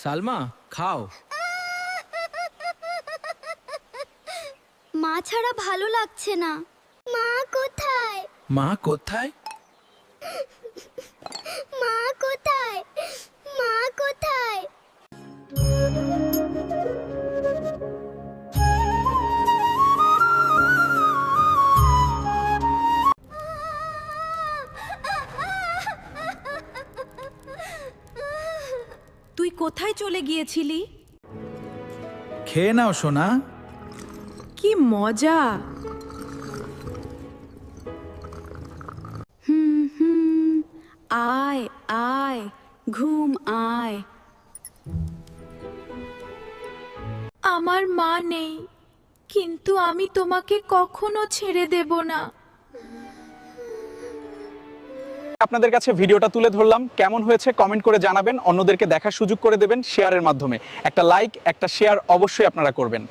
সালমা খাও। মা ছাড়া ভালো লাগছে না। মা কোথায়? মা কোথায়? মা কোথায়? মা কোথায়? তুই কোথায় চলে গিয়েছিলি? খেয়ে নাও সোনা। কি মজা! আয় আয়, ঘুম আয়। আমার মা নেই, কিন্তু আমি তোমাকে কখনো ছেড়ে দেব না। আপনাদের কাছে ভিডিওটা তুলে ধরলাম, কেমন হয়েছে কমেন্ট করে জানাবেন, অন্যদেরকে দেখার সুযোগ করে দেবেন শেয়ারের মাধ্যমে। একটা লাইক একটা শেয়ার অবশ্যই আপনারা করবেন।